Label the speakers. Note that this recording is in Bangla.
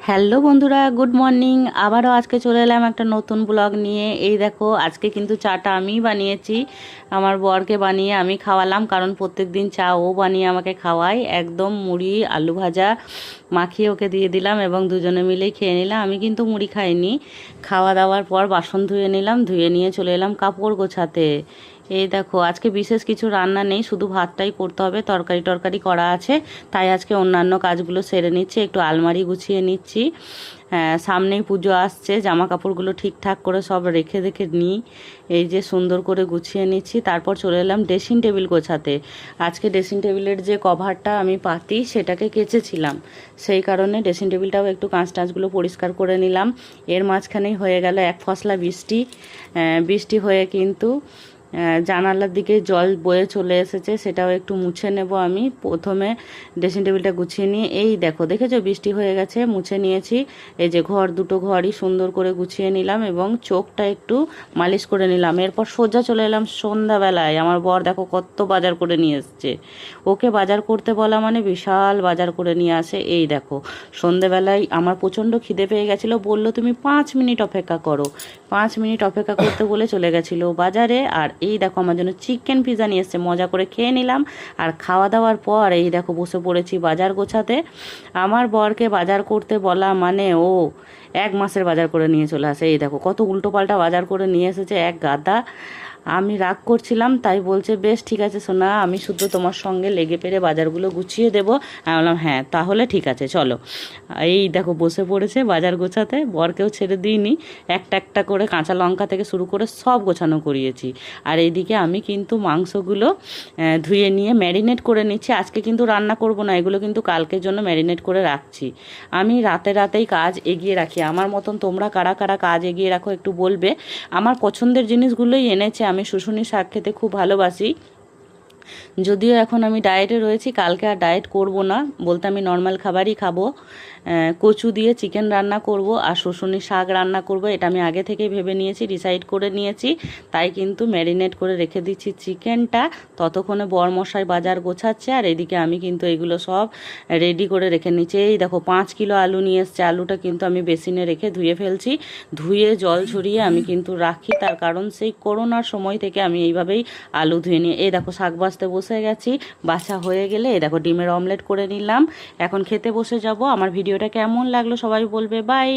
Speaker 1: হ্যালো বন্ধুরা, গুড মর্নিং। আবারও আজকে চলে এলাম একটা নতুন ব্লগ নিয়ে। এই দেখো, আজকে কিন্তু চাটা আমিই বানিয়েছি, আমার বরকে বানিয়ে আমি খাওয়ালাম, কারণ প্রত্যেক দিন চা ও বানিয়ে আমাকে খাওয়ায়। একদম মুড়ি আলু ভাজা মাখিয়ে ওকে দিয়ে দিলাম এবং দুজনে মিলেই খেয়ে নিলাম। আমি কিন্তু মুড়ি খাইনি। খাওয়া দাওয়ার পর বাসন ধুয়ে নিলাম, ধুয়ে নিয়ে চলে এলাম কাপড় গোছাতে। এই দেখো, আজকে বিশেষ কিছু রান্না নেই, শুধু ভাতটাই করতে হবে। তরকারি টরকারি করা আছে, তাই আজকে অন্যান্য কাজগুলো সেরে নিচ্ছি, একটু আলমারি গুছিয়ে নিচ্ছি। সামনেই পুজো আসছে, জামা কাপড়গুলো ঠিকঠাক করে সব রেখে রেখে নিই। এই যে সুন্দর করে গুছিয়ে নিচ্ছি, তারপর চলে এলাম ড্রেসিং টেবিল গোছাতে। আজকে ড্রেসিং টেবিলের যে কভারটা আমি পাতি সেটাকে কেচেছিলাম, সেই কারণে ড্রেসিং টেবিলটাও একটু কাঁচ টাঁচগুলো পরিষ্কার করে নিলাম। এর মাঝখানেই হয়ে গেল এক ফসলা বৃষ্টি। বৃষ্টি হয়ে কিন্তু জানালার দিকে জল বয়ে চলে এসেছে, সেটাও একটু মুছে নেব। আমি প্রথমে ড্রেসিং টেবিলটা গুছিয়ে নিয়ে, এই দেখো, দেখেছো বৃষ্টি হয়ে গেছে, মুছে নিয়েছি। এই যে দুটো ঘরই সুন্দর করে গুছিয়ে নিলাম এবং চোখটা একটু মালিশ করে নিলাম। এরপর সোজা চলে এলাম সন্ধ্যাবেলায়। আমার বর দেখো কত বাজার করে নিয়ে এসছে। ওকে বাজার করতে বলা মানে বিশাল বাজার করে নিয়ে আসে। এই দেখো, সন্ধ্যাবেলায় আমার প্রচণ্ড খিদে পেয়ে গেছিলো, বললো তুমি 5 মিনিট অপেক্ষা করো। 5 মিনিট অপেক্ষা করতে বলে চলে গেছিলো বাজারে। আর এই দেখো, আমার জন্য চিকেন পিৎজা নিয়ে এসছে, মজা করে খেয়ে নিলাম। আর খাওয়া দাওয়ার পর এই দেখো বসে পড়েছি বাজার গোছাতে। আমার বরকে বাজার করতে বলা মানে ও 1 মাসের বাজার করে নিয়ে চলে আসে। এই দেখো কত উল্টোপাল্টা বাজার করে নিয়ে এসেছে, এক গাদা। আমি রাগ করছিলাম, তাই বলছে বেশ ঠিক আছে সোনা, আমি শুধু তোমার সঙ্গে লেগে পেরে বাজারগুলো গুছিয়ে দেবো। আমি বললাম হ্যাঁ তাহলে ঠিক আছে চলো। এই দেখো বসে পড়েছে বাজার গোছাতে, বরকেও ছেড়ে দিইনি। একটা একটা করে কাঁচা লঙ্কা থেকে শুরু করে সব গোছানো করিয়েছি। আর এইদিকে আমি কিন্তু মাংসগুলো ধুয়ে নিয়ে ম্যারিনেট করে নিচ্ছি। আজকে কিন্তু রান্না করব না, এগুলো কিন্তু কালকের জন্য ম্যারিনেট করে রাখছি। আমি রাতেই কাজ এগিয়ে রাখি। আমার মতন তোমরা কারা কারা কাজ এগিয়ে রাখো একটু বলবে। আমার পছন্দের জিনিসগুলোই এনেছে। আমি শুশুনি শাক খেতে খুব ভালোবাসি, যদিও এখন আমি ডায়েটে রয়েছি, কালকে আর ডায়েট করব না, বলতে আমি নর্মাল খাবারই খাবো। কচু দিয়ে চিকেন রান্না করব আর শুশুনি শাক রান্না করব, এটা আমি আগে থেকেই ভেবে নিয়েছি, ডিসাইড করে নিয়েছি। তাই কিন্তু ম্যারিনেট করে রেখে দিচ্ছি চিকেনটা। ততক্ষণে বরমশাই বাজার গোছাচ্ছে, আর এদিকে আমি কিন্তু এগুলো সব রেডি করে রেখে নিচ্ছি। এই দেখো 5 কিলো আলু নিয়ে এসছে, আলুটা কিন্তু আমি বেসিনে রেখে ধুয়ে ফেলছি। ধুয়ে জল ঝরিয়ে আমি কিন্তু রাখি, তার কারণ সেই করোনার সময় থেকে আমি এইভাবেই আলু ধুয়ে নিয়ে, এই দেখো শাক বাছতে বসে গেছি। বাছা হয়ে গেলে এই দেখো ডিমের অমলেট করে নিলাম। এখন খেতে বসে যাব। আমার ভিডিওটা কেমন লাগলো সবাই বলবে। বাই।